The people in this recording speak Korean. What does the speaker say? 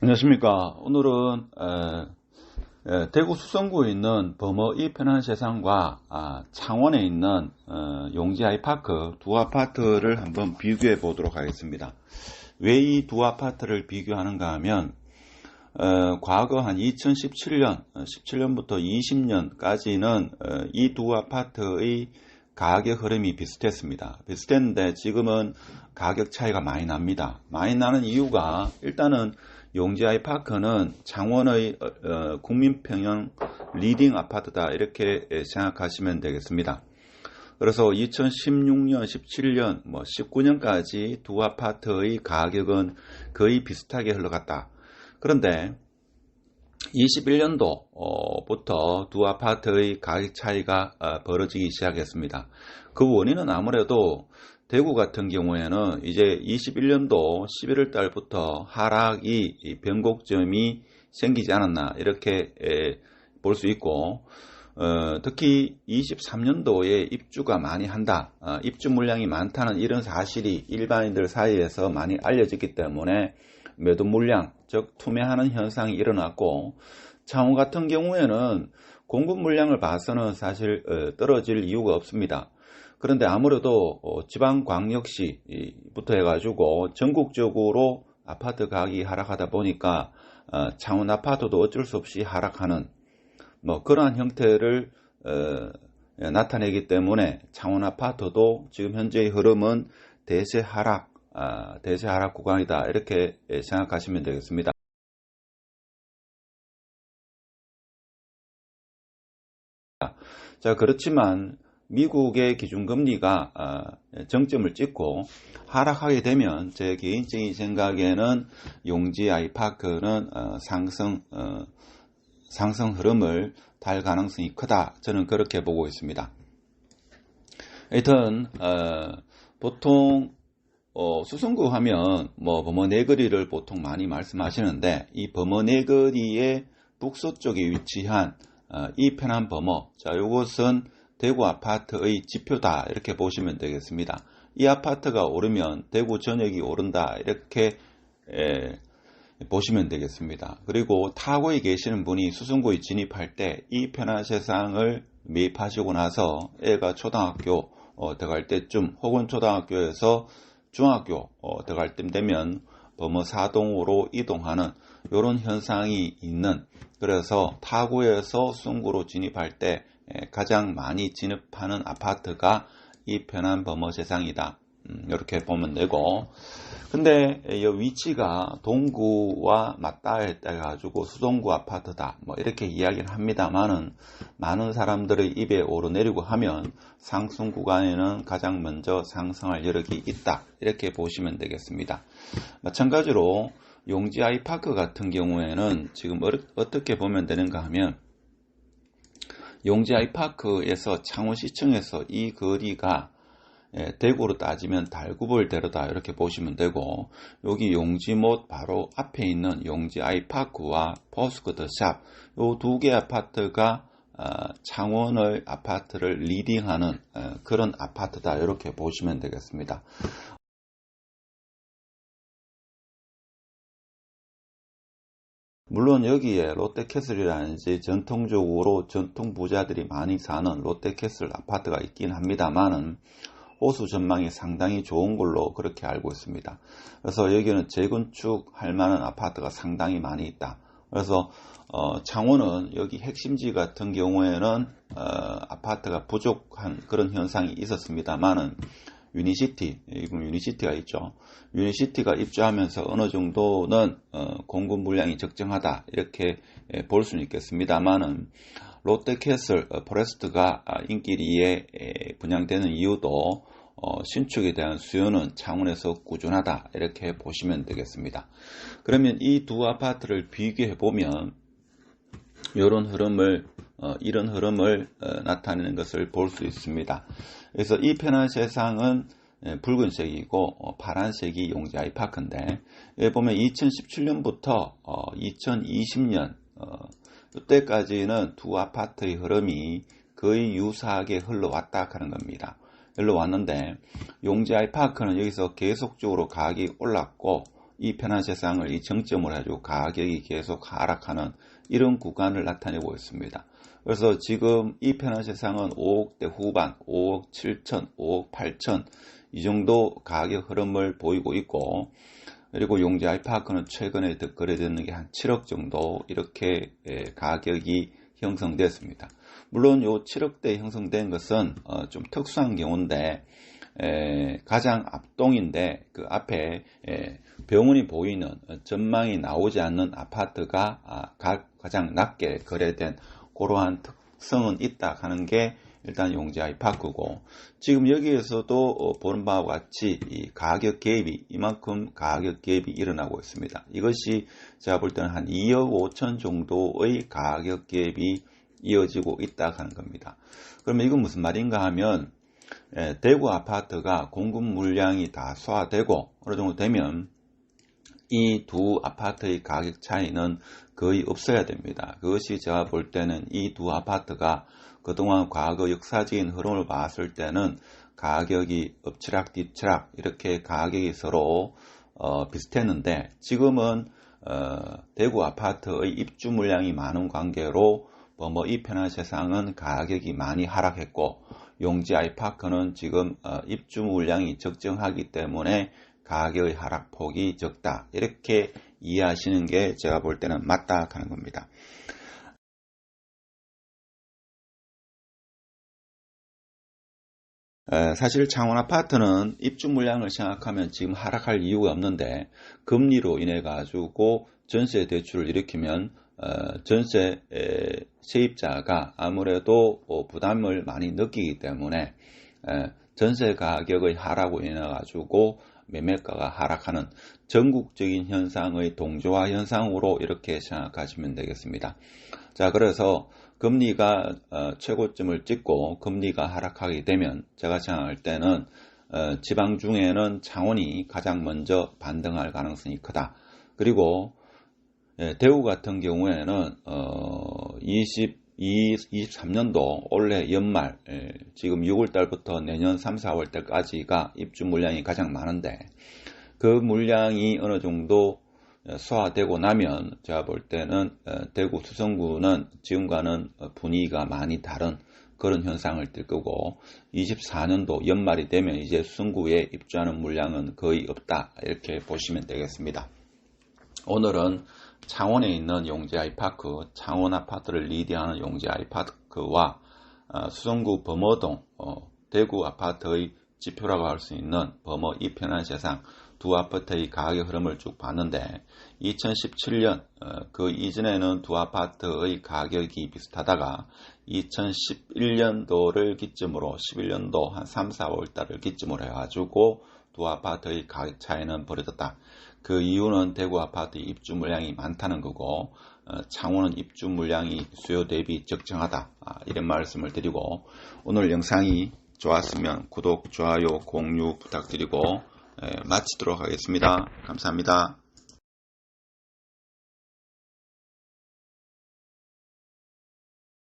안녕하십니까. 오늘은 대구 수성구에 있는 범어 이편한세상과 창원에 있는 용지 아이파크 두 아파트를 한번 비교해 보도록 하겠습니다. 왜 이 두 아파트를 비교하는가 하면 과거 한 2017년, 17년부터 20년까지는 이 두 아파트의 가격 흐름이 비슷했습니다. 비슷했는데 지금은 가격 차이가 많이 납니다. 많이 나는 이유가 일단은 용지 아이파크는 창원의 국민평형 리딩 아파트다 이렇게 생각하시면 되겠습니다. 그래서 2016년, 17년, 19년까지 두 아파트의 가격은 거의 비슷하게 흘러갔다. 그런데 21년도부터 두 아파트의 가격 차이가 벌어지기 시작했습니다. 그 원인은 아무래도 대구 같은 경우에는 이제 21년도 11월 달부터 하락이 변곡점이 생기지 않았나 이렇게 볼 수 있고 특히 23년도에 입주가 많이 한다, 입주 물량이 많다는 이런 사실이 일반인들 사이에서 많이 알려졌기 때문에 매도 물량, 즉 투매하는 현상이 일어났고 창원 같은 경우에는 공급 물량을 봐서는 사실 떨어질 이유가 없습니다. 그런데 아무래도 지방광역시부터 해가지고 전국적으로 아파트 가격이 하락하다 보니까 창원 아파트도 어쩔 수 없이 하락하는 그러한 형태를 나타내기 때문에 창원 아파트도 지금 현재의 흐름은 대세 하락 구간이다 이렇게 생각하시면 되겠습니다. 자, 그렇지만 미국의 기준금리가 정점을 찍고 하락하게 되면 제 개인적인 생각에는 용지 아이파크는 상승 흐름을 탈 가능성이 크다. 저는 그렇게 보고 있습니다. 하여튼 보통 수성구 하면 범어 네거리를 보통 많이 말씀하시는데 이 범어 네거리의 북서쪽에 위치한 이 편한 범어, 자, 이것은 대구 아파트의 지표다 이렇게 보시면 되겠습니다. 이 아파트가 오르면 대구 전역이 오른다 이렇게 보시면 되겠습니다. 그리고 타구에 계시는 분이 수성구에 진입할 때 이 편한 세상을 매입하시고 나서 애가 초등학교 들어갈 때쯤 혹은 초등학교에서 중학교 들어갈 때 되면 범어 사동으로 이동하는 이런 현상이 있는, 그래서 타구에서 수성구로 진입할 때 가장 많이 진입하는 아파트가 이 편한 범어 세상이다. 이렇게 보면 되고, 근데 이 위치가 동구와 맞닿아 가지고 수성구 아파트다 이렇게 이야기를 합니다만은 많은 사람들의 입에 오르내리고 하면 상승 구간에는 가장 먼저 상승할 여력이 있다 이렇게 보시면 되겠습니다. 마찬가지로 용지 아이파크 같은 경우에는 지금 어떻게 보면 되는가 하면 용지 아이파크에서 창원시청에서 이 거리가 대구로 따지면 달구벌대로다 이렇게 보시면 되고, 여기 용지못 바로 앞에 있는 용지 아이파크와 포스코 더샵 요 두 개 아파트가 창원의 아파트를 리딩하는 그런 아파트다 이렇게 보시면 되겠습니다. 물론 여기에 롯데캐슬이라든지 전통적으로 전통 부자들이 많이 사는 롯데캐슬 아파트가 있긴 합니다만은 호수 전망이 상당히 좋은 걸로 그렇게 알고 있습니다. 그래서 여기는 재건축할 만한 아파트가 상당히 많이 있다. 그래서 창원은 여기 핵심지 같은 경우에는 아파트가 부족한 그런 현상이 있었습니다만은 유니시티가 있죠. 유니시티가 입주하면서 어느 정도는 공급 물량이 적정하다 이렇게 볼 수는 있겠습니다만은 롯데캐슬 포레스트가 인기리에 분양되는 이유도 신축에 대한 수요는 창원에서 꾸준하다 이렇게 보시면 되겠습니다. 그러면 이 두 아파트를 비교해 보면 이런 흐름을 나타내는 것을 볼 수 있습니다. 그래서 이 편한 세상은 붉은색이고 파란색이 용지 아이파크인데, 여기 보면 2017년부터 2020년 이때까지는 두 아파트의 흐름이 거의 유사하게 흘러왔다 하는 겁니다. 흘러왔는데 용지 아이파크는 여기서 계속적으로 가격이 올랐고 이 편한세상을 이 정점을 해주고 가격이 계속 하락하는 이런 구간을 나타내고 있습니다. 그래서 지금 이 편한세상은 5억대 후반, 5억 7천, 5억 8천 이 정도 가격 흐름을 보이고 있고, 그리고 용지 아이파크는 최근에 거래되는 게 한 7억 정도 이렇게 가격이 형성됐습니다. 물론 요 7억대 형성된 것은 좀 특수한 경우인데, 가장 앞동인데 그 앞에 병원이 보이는 전망이 나오지 않는 아파트가 가장 낮게 거래된 그러한 특성은 있다 하는 게 일단 용지 아이파크고, 지금 여기에서도 보는 바와 같이 이 가격 갭이 이만큼 가격 갭이 일어나고 있습니다. 이것이 제가 볼 때는 한 2억 5천 정도의 가격 갭이 이어지고 있다 하는 겁니다. 그러면 이건 무슨 말인가 하면 대구 아파트가 공급 물량이 다 소화되고 어느 정도 되면 이 두 아파트의 가격 차이는 거의 없어야 됩니다. 그것이 제가 볼 때는 이 두 아파트가 그동안 과거 역사적인 흐름을 봤을 때는 가격이 엎치락 뒤치락 이렇게 가격이 서로 비슷했는데, 지금은 대구 아파트의 입주 물량이 많은 관계로 이 편한세상은 가격이 많이 하락했고, 용지 아이파크는 지금 입주 물량이 적정하기 때문에 가격의 하락폭이 적다, 이렇게 이해하시는 게 제가 볼 때는 맞다 하는 겁니다. 사실 창원 아파트는 입주 물량을 생각하면 지금 하락할 이유가 없는데, 금리로 인해 가지고 전세 대출을 일으키면 전세 세입자가 아무래도 부담을 많이 느끼기 때문에 전세 가격의 하락으로 인해 가지고 매매가가 하락하는 전국적인 현상의 동조화 현상으로 이렇게 생각하시면 되겠습니다. 자, 그래서 금리가 최고점을 찍고 금리가 하락하게 되면 제가 생각할 때는 지방 중에는 창원이 가장 먼저 반등할 가능성이 크다. 그리고 대구 같은 경우에는 23년도 올해 연말 지금 6월달부터 내년 3, 4월달까지가 입주 물량이 가장 많은데, 그 물량이 어느 정도 소화되고 나면 제가 볼 때는 대구 수성구는 지금과는 분위기가 많이 다른 그런 현상을 띌 거고, 24년도 연말이 되면 이제 수성구에 입주하는 물량은 거의 없다, 이렇게 보시면 되겠습니다. 오늘은 창원에 있는 용지 아이파크, 창원 아파트를 리드하는 용지 아이파크와 수성구 범어동, 대구 아파트의 지표라고 할 수 있는 범어 이 편한세상 두 아파트의 가격 흐름을 쭉 봤는데, 2017년 그 이전에는 두 아파트의 가격이 비슷하다가 2011년도를 기점으로 11년도 한 3, 4월 달을 기점으로 해가지고 두 아파트의 가격 차이는 벌어졌다. 그 이유는 대구 아파트 입주 물량이 많다는 거고, 창원은 입주 물량이 수요 대비 적정하다, 이런 말씀을 드리고, 오늘 영상이 좋았으면 구독, 좋아요, 공유 부탁드리고 마치도록 하겠습니다. 감사합니다.